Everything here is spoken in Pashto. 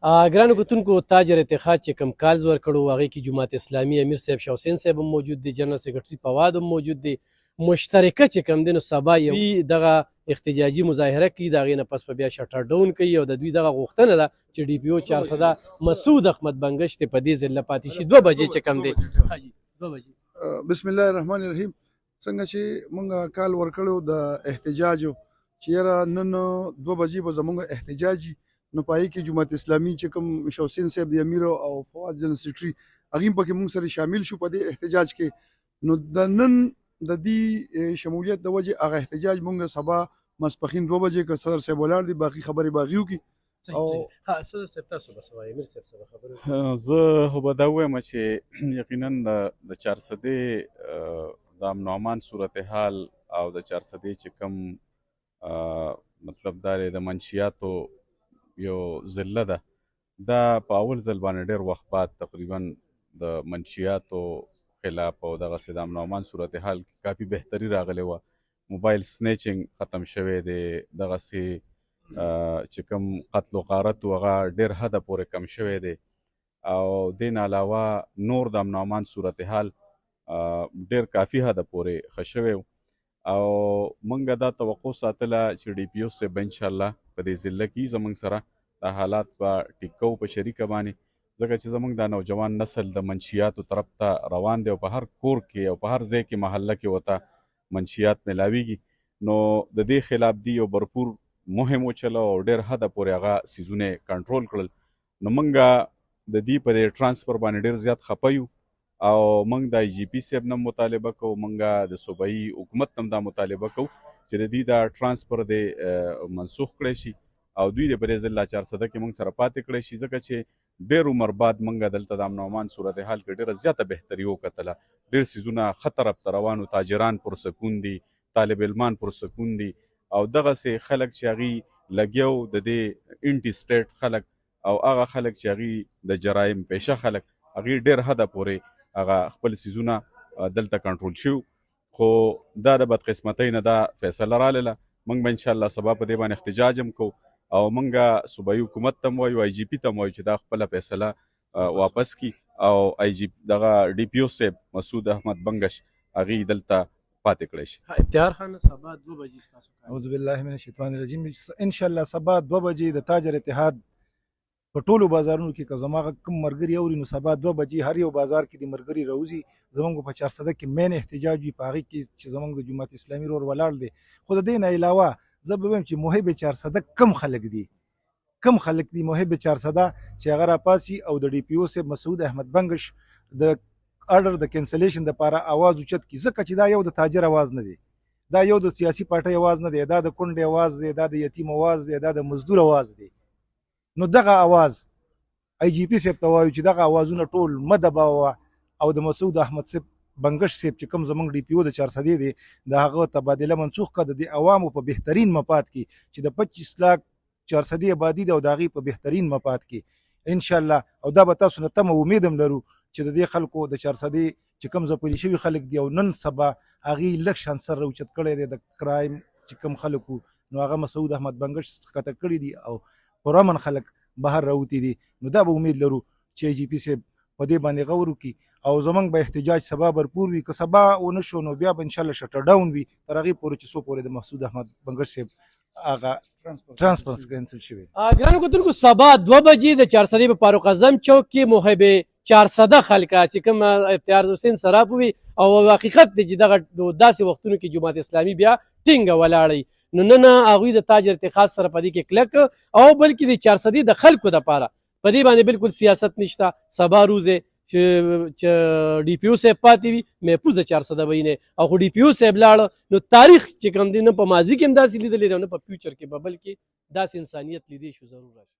ګرانو کتونکو تاجر اتحاد چې کوم کالز ورکړو هغې کې جماعت اسلامي امیر صاحب شاه حسین صاحب هم موجود دی، جنرال سیکرټري فواد هم موجود دی. مشترکه چې کوم دی نو سبا یو دغه احتجاجي مظاهره کوي، د هغې نه پس به بیا شټر ډاون کوي او د دوی دغه غوښتنه ده چې ډي پي او 400 مسعود احمد بنګش ته په دې ځل پاتې شي 2 بجې چې کوم دی. 2 بجې بسم الله الرحمن الرحیم. څنګه چې مونږ کال ورکړو د احتجاج چې یاره نن 2 بجې به زمونږ احتجاجي نو پای کې جماعت اسلامي چې کوم شاه حسین صاحب د امیر او فواد جنرال سیکرټري هغه په کې مونږ سره شامل شو په دې احتجاج کې. نو د نن د دې شمولیت د وجه هغه احتجاج مونږ سبا ماسپښین 2 بجې که صدر صاحب ولاړ دي باقي خبرې باغیو کی او صدر صاحب تاسو بس وایي امیر صاحب سره خبره زه خو به دا وایم چې یقینا د 400 د امن و امان صورتحال او د 400 چې کوم مطلب دا د منشیاتو یو ضلع ده، دا په اول ځل باندې ډېر وخت بعد تقریبا د منشیاتو خلاف او دغسې د امن و امان صورتحال کې کافي بهتري راغلی وه. موبایل سنیچنګ ختم شوی دی، دغسې چې کوم قتل و غارت و هغه ډېر حده پورې کم شوی دی او دې نه علاوه نور د امن و امان صورتحال ډېر کافي حده پورې ښه شوی او موږ دا توقع ساتله چې ډي پي او صاحب انشاءالله په دې ضلع کې زموږ سره دا حالات به ټیک کوو په شریکه باندې، ځکه چې زموږ دا نوجوان نسل د منشیاتو طرف ته روان دی او په هر کور کې او په هر ځای کې محله کې ورته منشیات میلاویږي. نو د دې خلاف دی یو برپور مهم وچلو او ډېر حده پورې هغه څیزونه کنټرول کړل. نو موږ د دې په دې ټرانسفر باندې ډېر زیات خفه یو او موږ د آی جي پي صاحب نه مطالبه کوو، موږ د صوبایي حکومت نه دا مطالبه کوو چې د دې دا ټرانسفر د منسوخ کړی شي او دوی د په دې ځل 400 کې موږ سره پاتې کړی شي، ځکه چې ډېر عمر بعد موږ دلته د امن و امان صورتحال کې ډېره زیاته بهتري وکتله. ډېر څیزونه ښه طرف ته روان و، تاجران پرسکون دي، طالب علمان پرسکون دي او دغسې خلک چې هغوی لګیا وو د دې انټي سټیټ خلک او هغه خلک چې هغوی د جرایم پیشه خلک هغوی ډېر حده پورې هغه خپل څیزونه دلته کنټرول شوي، خو دا د بدقسمتۍ نه دا فیصله راغله. موږ به انشاءالله سبا په دې باندې احتجاج هم کوو او موږ صوبایي حکومت ته هم وایو، آی جي پي ته هم وایو چې دا خپله فیصله واپس کړي او آی جي دغه ډي پي او صاحب مسعود احمد بنګش هغوی دلته پاتې کړی شي. افتیار خان سبا 2 بجې ستاسو اعوذ بالله من الشیطان الرجیم. انشاءالله سبا 2 بجې د تاجر اتحاد په ټولو بازارونو کې که زما کوم ملګري اوري نو سبا 2 بجې هر یو بازار کې د ملګري راوځي. زموږ په 400 کې مین احتجاج وي، په هغې کې چې زموږ د جماعت اسلامي رور ولاړ دی. خو د دې نه علاوه زه به وایم چې محب 400 کم خلک دي، کم خلک دي محب 400 چې هغه راپاسي او د ډي پي او صاحب مسعود احمد بنګش د آرډر د کینسلیشن دپاره اواز اوچت کړي، ځکه چې دا یو د تاجر اواز نه دی، دا یو د سیاسي پارټۍ اواز نه دی، دا د کونډې اواز دی، دا د یتیم اواز دی، دا د مزدور اواز دی. نو دغه اواز آی جي پي صاحب ته وایو چې دغه اوازونه ټول مه دباوه او د مسعود احمد صاحب بنګش صاحب چې کوم زموږ ډي پي او د 400 دی د هغه تبادله منسوخ کړه، د عوامو په بهترین مفاد کې چې د 25 لاک 400 آبادي ده او د هغې په بهترین مفاد کې انشاءالله. او دا به تاسو نه تمه امید هم لرو چې د دې خلکو د 400 چې کوم ځپلي شوي خلک دي او نن سبا هغې لږ شان سر راوچت کړی دی د کرایم چې کوم خلکو نو هغه مسعود احمد بنګش ښکته کړي دي او پرامن خلک بهر راوتی دي. نو دا به امید لرو چې آی جي پي صاحب په دې باندې غور وکړي او زموږ به احتجاج سبا برپور وي. که سبا ونه شو نو بیا به انشاءالله شټر ډاون وي تر هغې پورې چې څو پورې د مسعود احمد بنګش صاحب هغه ټرانسفر کینسل شوی. ګرانو کتونکو سبا 2 بجې د 400 په فاروق اعظم چوک کې محب 400 خلکه چې کوم افتیار حسین سراب وي او حقیقت دی چې دغه داسې وختونو کې جماعت اسلامي بیا ټینګه ولاړی. نو نن هغوی د تاجر اتحاد سره په دې کې کلک او بلکې د 400 د خلکو دپاره په دې باندې بالکل سیاست نشته. سبا روز چې ډي پي او صاحب پاتې وي محفوظ 400 به یې او خو ډي پي او صاحب لاړه نو تاریخ چې کوم دی نه په ماضي کې هم داسې لیدلی دی او نه په فیوچر کې به بلکې داسې انسانیت لیدی شو ضرور راشي.